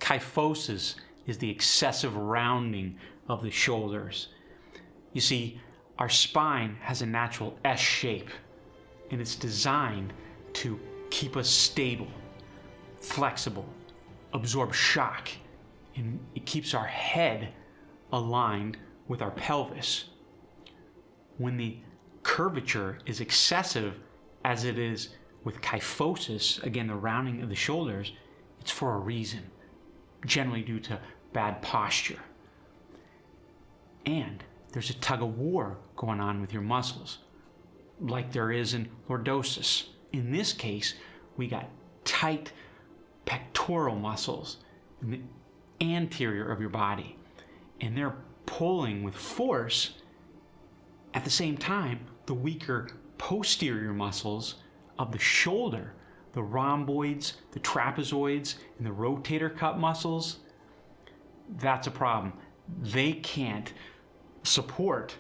Kyphosis is the excessive rounding of the shoulders. You see, our spine has a natural S shape, and it's designed to keep us stable, flexible, absorb shock, and it keeps our head aligned with our pelvis. When the curvature is excessive, as it is with kyphosis, again the rounding of the shoulders, it's for a reason, generally due to bad posture. And there's a tug of war going on with your muscles, like there is in lordosis. In this case, we got tight pectoral muscles in the anterior of your body, and they're pulling with force. At the same time, the weaker posterior muscles of the shoulder, the rhomboids, the trapezoids, and the rotator cuff muscles, that's a problem. They can't support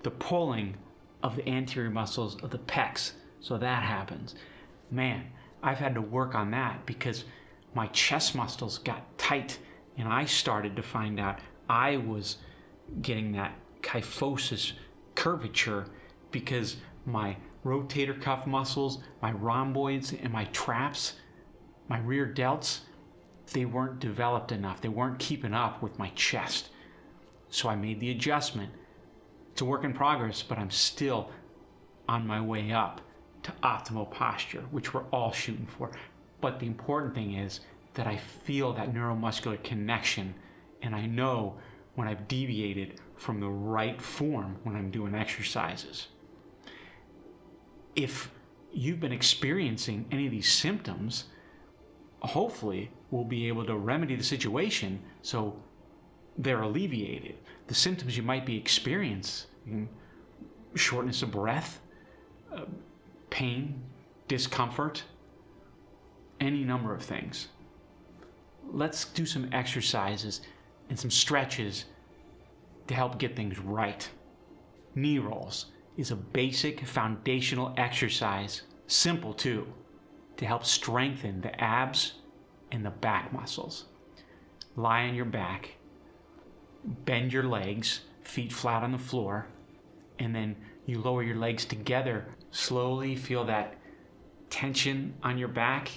the pulling of the anterior muscles of the pecs, so that happens. Man, I've had to work on that because my chest muscles got tight, and I started to find out I was getting that kyphosis curvature because my rotator cuff muscles, my rhomboids, and my traps, my rear delts, they weren't developed enough. They weren't keeping up with my chest. So I made the adjustment. It's a work in progress, but I'm still on my way up to optimal posture, which we're all shooting for. But the important thing is that I feel that neuromuscular connection, and I know when I've deviated from the right form when I'm doing exercises. If you've been experiencing any of these symptoms, hopefully we'll be able to remedy the situation so they're alleviated. The symptoms you might be experiencing, shortness of breath, pain, discomfort, any number of things. Let's do some exercises and some stretches to help get things right. Knee rolls is a basic foundational exercise, simple too, to help strengthen the abs and the back muscles. Lie on your back, bend your legs, feet flat on the floor, and then you lower your legs together. Slowly feel that tension on your back.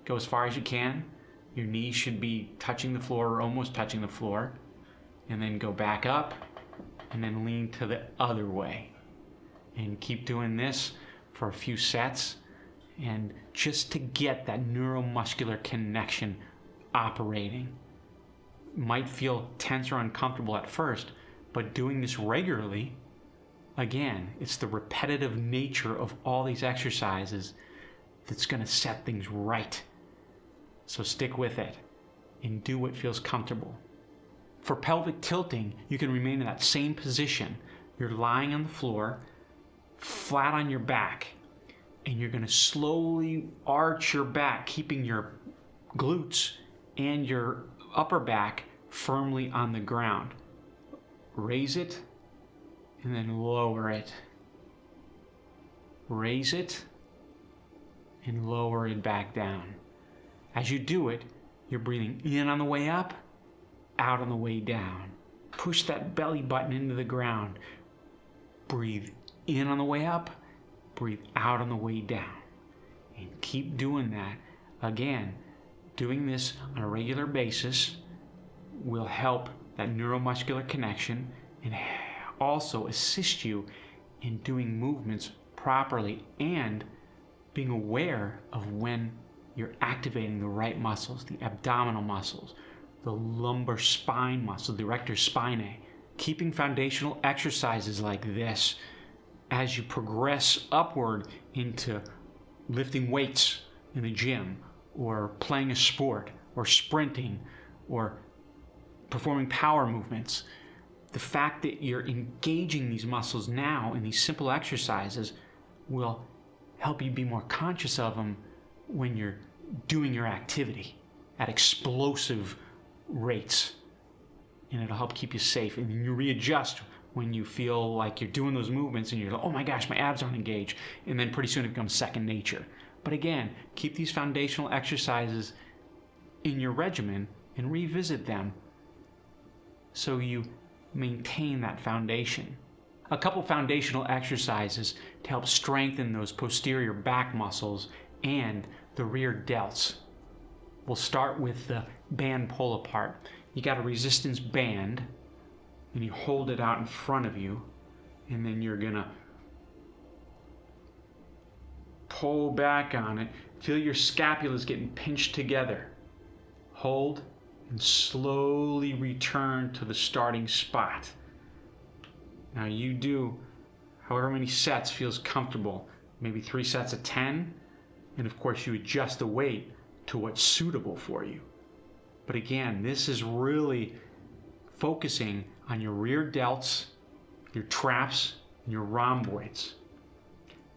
Go as far as you can. Your knees should be touching the floor or almost touching the floor. And then go back up and then lean to the other way. And keep doing this for a few sets, and just to get that neuromuscular connection operating. Might feel tense or uncomfortable at first, but doing this regularly, again, it's the repetitive nature of all these exercises that's going to set things right. So stick with it and do what feels comfortable. For pelvic tilting, you can remain in that same position. You're lying on the floor, flat on your back, and you're going to slowly arch your back, keeping your glutes and your upper back firmly on the ground. Raise it and then lower it. Raise it and lower it back down. As you do it, you're breathing in on the way up, out on the way down. Push that belly button into the ground. Breathe in on the way up, breathe out on the way down. And keep doing that. Again, doing this on a regular basis will help that neuromuscular connection and also assist you in doing movements properly and being aware of when you're activating the right muscles, the abdominal muscles, the lumbar spine muscle, the erector spinae. Keeping foundational exercises like this as you progress upward into lifting weights in the gym, or playing a sport, or sprinting, or performing power movements. The fact that you're engaging these muscles now in these simple exercises will help you be more conscious of them when you're doing your activity at explosive rates, and it'll help keep you safe. And you readjust when you feel like you're doing those movements and you're like, oh my gosh, my abs aren't engaged, and then pretty soon it becomes second nature. But again, keep these foundational exercises in your regimen and revisit them so you maintain that foundation. A couple foundational exercises to help strengthen those posterior back muscles and the rear delts. We'll start with the band pull apart. You got a resistance band and you hold it out in front of you, and then you're gonna pull back on it. Feel your scapulas getting pinched together. Hold and slowly return to the starting spot. Now you do however many sets feels comfortable, maybe 3 sets of 10, and of course you adjust the weight to what's suitable for you. But again, this is really focusing on your rear delts, your traps, and your rhomboids.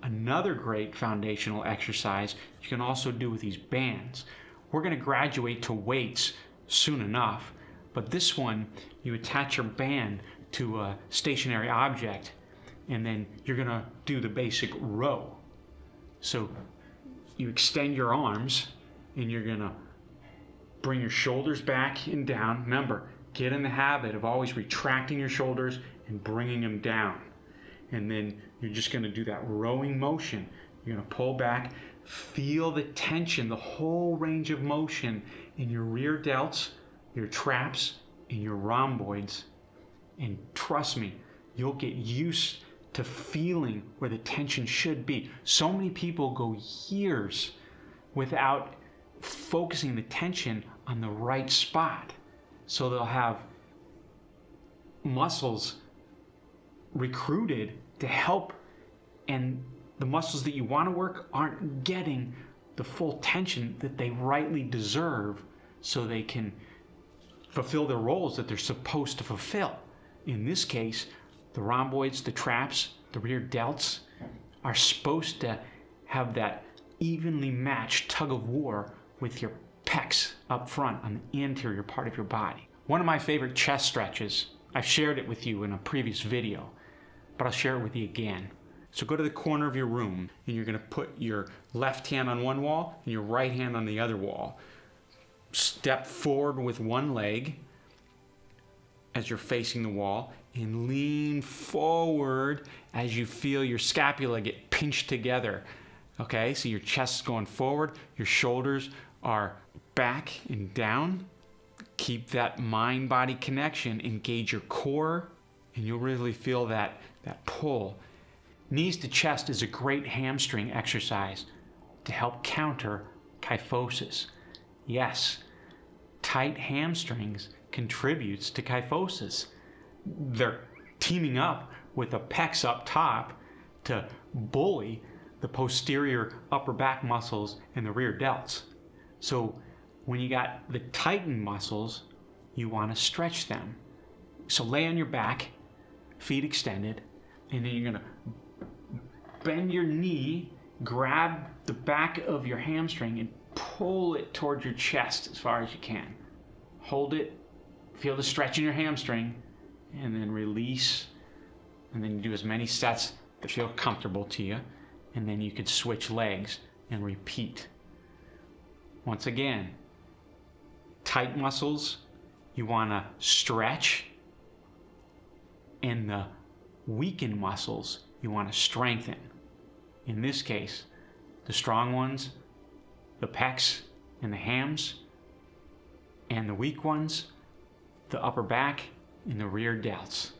Another great foundational exercise you can also do with these bands. We're going to graduate to weights soon enough, but this one, you attach your band to a stationary object, and then you're going to do the basic row. So you extend your arms, and you're going to bring your shoulders back and down. Remember, get in the habit of always retracting your shoulders and bringing them down. And then you're just going to do that rowing motion. You're going to pull back, feel the tension, the whole range of motion in your rear delts, your traps, and your rhomboids. And trust me, you'll get used to feeling where the tension should be. So many people go years without focusing the tension on the right spot. So they'll have muscles recruited to help, and the muscles that you want to work aren't getting the full tension that they rightly deserve so they can fulfill their roles that they're supposed to fulfill. In this case, the rhomboids, the traps, the rear delts are supposed to have that evenly matched tug of war with your pecs up front on the anterior part of your body. One of my favorite chest stretches, I've shared it with you in a previous video, but I'll share it with you again. So go to the corner of your room, and you're going to put your left hand on one wall and your right hand on the other wall. Step forward with one leg as you're facing the wall, and lean forward as you feel your scapula get pinched together. Okay, so your chest is going forward, your shoulders are back and down. Keep that mind-body connection, engage your core, and you'll really feel that pull. Knees to chest is a great hamstring exercise to help counter kyphosis. Yes, tight hamstrings contributes to kyphosis. They're teaming up with the pecs up top to bully the posterior upper back muscles and the rear delts. So when you got the tightened muscles, you want to stretch them. So lay on your back, feet extended, and then you're going to bend your knee, grab the back of your hamstring, and pull it towards your chest as far as you can. Hold it, feel the stretch in your hamstring, and then release. And then you do as many sets that feel comfortable to you, and then you could switch legs and repeat. Once again, tight muscles you want to stretch, and the weakened muscles you want to strengthen. In this case, the strong ones, the pecs and the hams, and the weak ones, the upper back and the rear delts.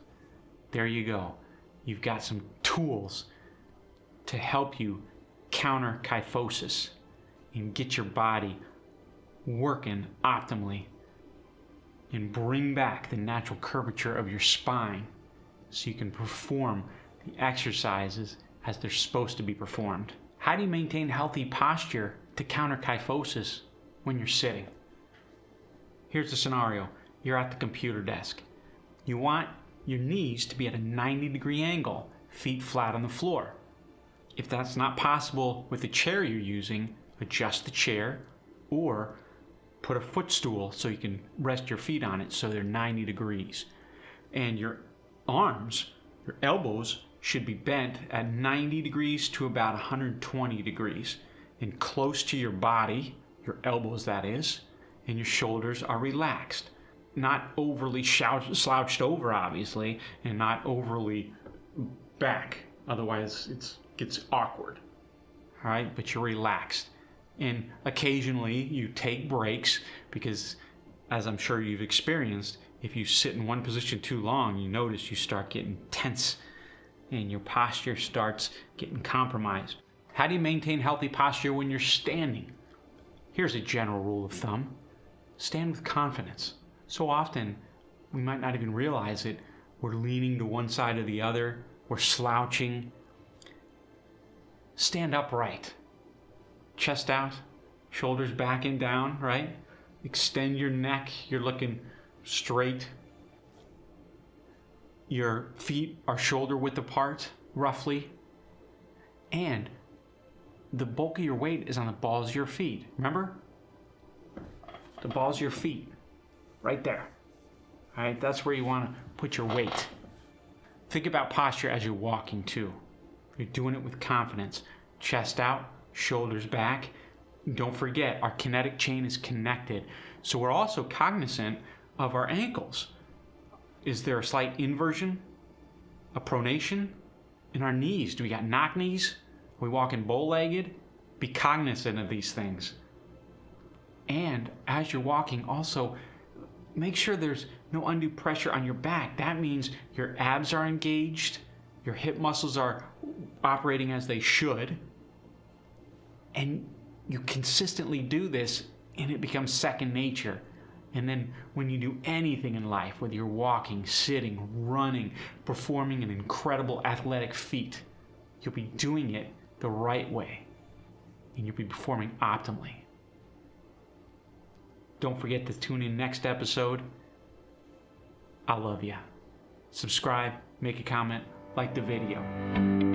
There you go. You've got some tools to help you counter kyphosis and get your body working optimally and bring back the natural curvature of your spine so you can perform the exercises as they're supposed to be performed. How do you maintain healthy posture to counter kyphosis when you're sitting? Here's the scenario. You're at the computer desk. You want your knees to be at a 90-degree angle, feet flat on the floor. If that's not possible with the chair you're using, adjust the chair or put a footstool so you can rest your feet on it so they're 90 degrees. And your arms, your elbows, should be bent at 90 degrees to about 120 degrees and close to your body, your elbows that is, and your shoulders are relaxed. Not overly slouched over, obviously, and not overly back. Otherwise, it gets awkward. All right, but you're relaxed. And occasionally you take breaks because, as I'm sure you've experienced, if you sit in one position too long, you notice you start getting tense and your posture starts getting compromised. How do you maintain healthy posture when you're standing? Here's a general rule of thumb. Stand with confidence. So often, we might not even realize it. We're leaning to one side or the other. We're slouching. Stand upright. Chest out, shoulders back and down, right? Extend your neck. You're looking straight. Your feet are shoulder width apart, roughly. And the bulk of your weight is on the balls of your feet. Remember? The balls of your feet. Right there. All right, that's where you want to put your weight. Think about posture as you're walking too. You're doing it with confidence. Chest out, shoulders back. Don't forget, our kinetic chain is connected. So we're also cognizant of our ankles. Is there a slight inversion? A pronation? In our knees, do we got knock knees? Are we walking bow-legged? Be cognizant of these things. And as you're walking, also make sure there's no undue pressure on your back. That means your abs are engaged, your hip muscles are operating as they should, and you consistently do this, and it becomes second nature. And then when you do anything in life, whether you're walking, sitting, running, performing an incredible athletic feat, you'll be doing it the right way, and you'll be performing optimally. Don't forget to tune in next episode. I love ya. Subscribe, make a comment, like the video.